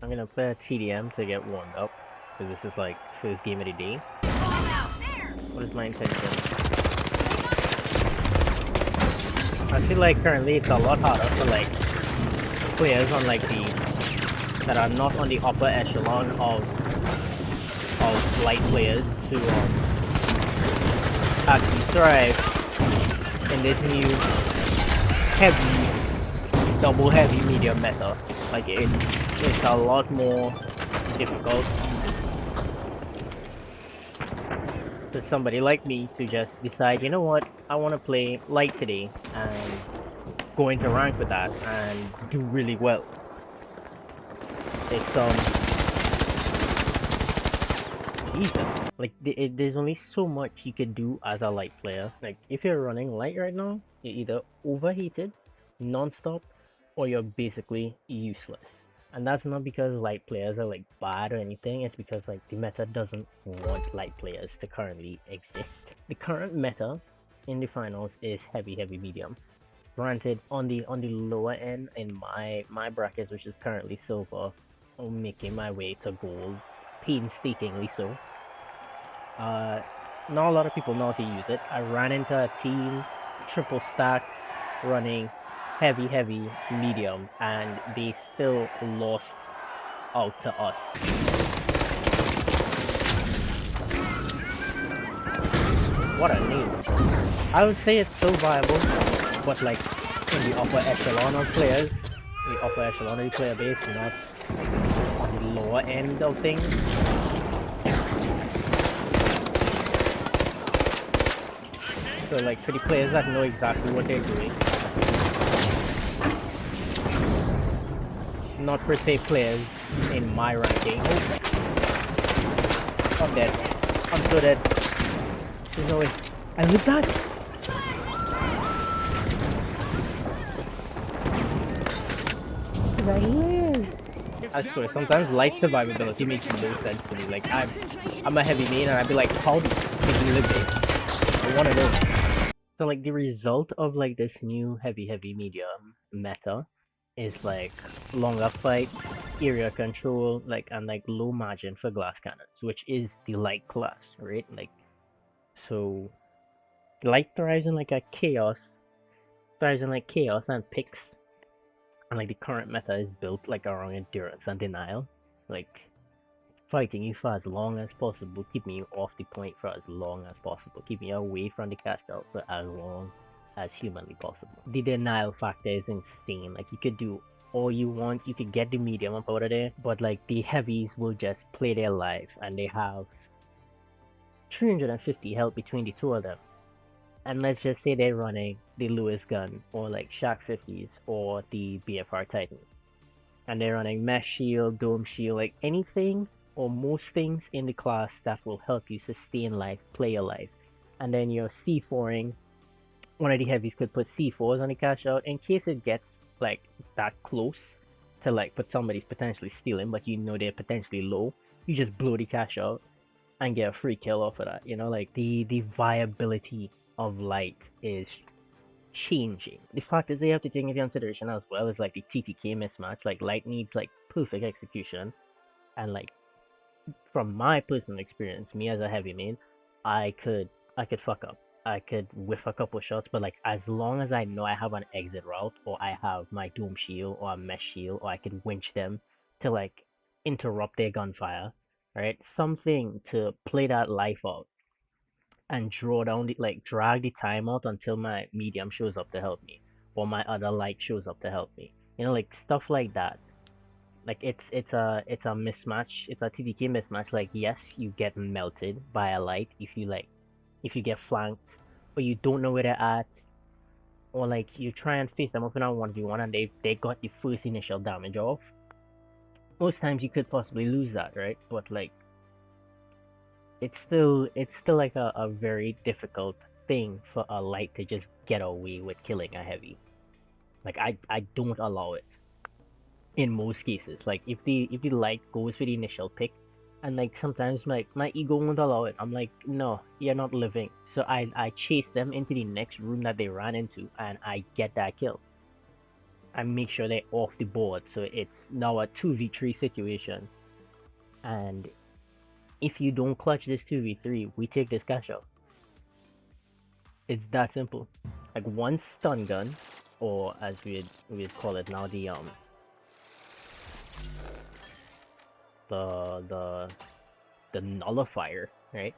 I'm gonna play a TDM to get warmed up, because this is like first game of the day. What is my intention? I feel like currently it's a lot harder for like players on like the that are not on the upper echelon of light players to actually thrive in this new heavy, double heavy medium meta. Like it's a lot more difficult for somebody like me to just decide, you know what, I want to play light today and go into rank with that and do really well. It's Jesus, like there's only so much you can do as a light player. Like if you're running light right now, you're either overheated, non-stop, or you're basically useless. And that's not because light players are like bad or anything, it's because like the meta doesn't want light players to currently exist. The current meta in the finals is heavy medium. Granted, on the lower end in my brackets, which is currently silver, I'm making my way to gold painstakingly so. Not a lot of people know how to use it. I ran into a team triple stack running heavy medium and they still lost out to us. What a name. I would say it's still viable, but like in the upper echelon of players, the upper echelon of the player base, not on the lower end of things. So like for the players that know exactly what they're doing, not per se players in my ranking. Oh, I'm dead. I'm so dead. There's no way. I lived that. I live. I swear, sometimes light survivability makes no sense to me. Like I'm a heavy main and I'd be like, how did you live there? I wanna know. So like the result of like this new heavy medium meta is like longer fight, area control, like and like low margin for glass cannons, which is the light class, right? Like so light thrives in like a chaos, thrives in like chaos and picks, and like the current meta is built like around endurance and denial, like fighting you for as long as possible, keeping you off the point for as long as possible, keeping you away from the cash out for as long as humanly possible. The denial factor is insane. Like you could do all you want, you could get the medium up out of there, but like the heavies will just play their life and they have 350 health between the two of them. And let's just say they're running the Lewis gun or like Shaq 50s or the BFR Titan. And they're running mesh shield, dome shield, like anything or most things in the class that will help you sustain life, play your life. And then you're C4ing. One of the heavies could put C4s on the cash out in case it gets like that close to like but somebody's potentially stealing, but you know they're potentially low. You just blow the cash out and get a free kill off of that. You know, like the viability of light is changing. The fact is they have to take into consideration as well is like the TTK mismatch. Like light needs like perfect execution, and like from my personal experience, me as a heavy main, I could fuck up. I could whiff a couple shots, but like as long as I know I have an exit route or I have my dome shield or a mesh shield or I can winch them to like interrupt their gunfire, right? Something to play that life out and draw down the like drag the time out until my medium shows up to help me or my other light shows up to help me. You know, like stuff like that. Like it's a mismatch. It's a TDK mismatch. Like yes, you get melted by a light if you get flanked or you don't know where they're at, or like you try and face them up in a 1v1 and they got the first initial damage off. Most times you could possibly lose that, right? But like it's still like a very difficult thing for a light to just get away with killing a heavy. Like I don't allow it in most cases. Like if the light goes for the initial pick, and like sometimes my ego won't allow it. I'm like, no, you're not living. So I chase them into the next room that they ran into, and I get that kill. and make sure they're off the board. So it's now a 2v3 situation. And if you don't clutch this 2v3, we take this cash out. It's that simple. Like one stun gun, or as we'd call it now, the nullifier, right?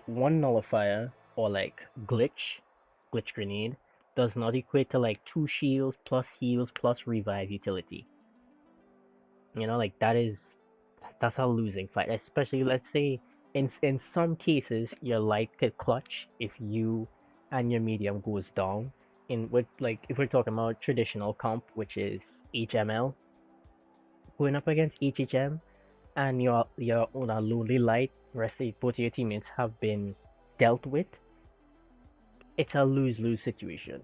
One nullifier or like glitch grenade does not equate to like 2 shields plus heals plus revive utility. You know, like that's a losing fight. Especially, let's say in some cases your light could clutch if you and your medium goes down. In with like if we're talking about traditional comp, which is HML, going up against HHM, and you're on a lonely light, rest of both of your teammates have been dealt with, it's a lose-lose situation.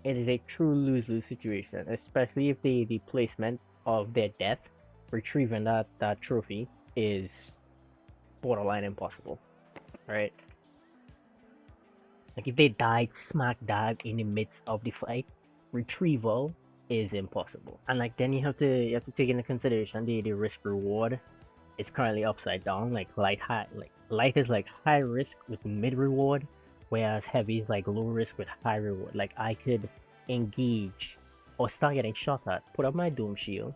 It is a true lose-lose situation, especially if the placement of their death, retrieving that trophy, is borderline impossible, right? Like if they died smack dab in the midst of the fight, retrieval is impossible. And like then you have to take into consideration the risk reward is currently upside down. Like light is like high risk with mid reward, whereas heavy is like low risk with high reward. Like I could engage or start getting shot at, put up my doom shield,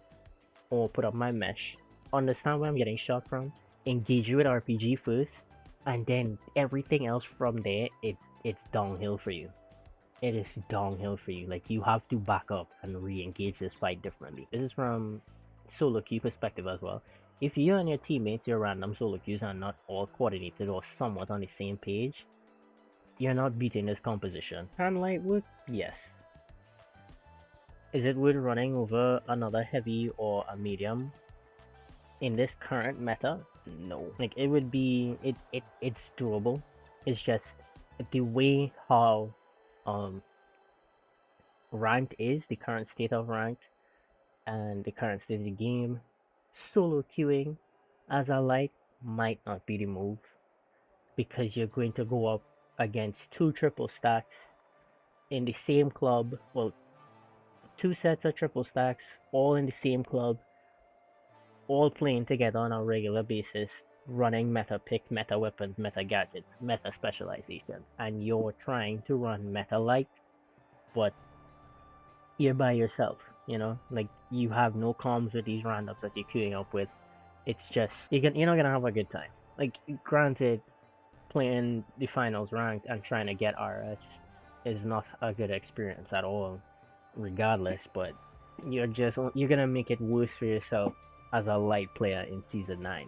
or put up my mesh, understand where I'm getting shot from, engage you with RPG first, and then everything else from there, it's downhill for you. It is downhill for you. Like you have to back up and re-engage this fight differently. This is from solo queue perspective as well. If you and your teammates, your random solo queues, are not all coordinated or somewhat on the same page, you're not beating this composition. And light wood, yes. Is it worth running over another heavy or a medium in this current meta? No. Like it would be it's doable. It's just the way how ranked is, the current state of ranked and the current state of the game, solo queuing as a light might not be the move, because you're going to go up against 2 triple stacks in the same club. Well, 2 sets of triple stacks all in the same club, all playing together on a regular basis, running meta pick, meta weapons, meta gadgets, meta specializations, and you're trying to run meta light, but you're by yourself, you know? Like, you have no comms with these randoms that you're queuing up with. It's just, you're not gonna have a good time. Like, granted, playing the finals ranked and trying to get RS is not a good experience at all, regardless, but you're gonna make it worse for yourself as a light player in Season 9.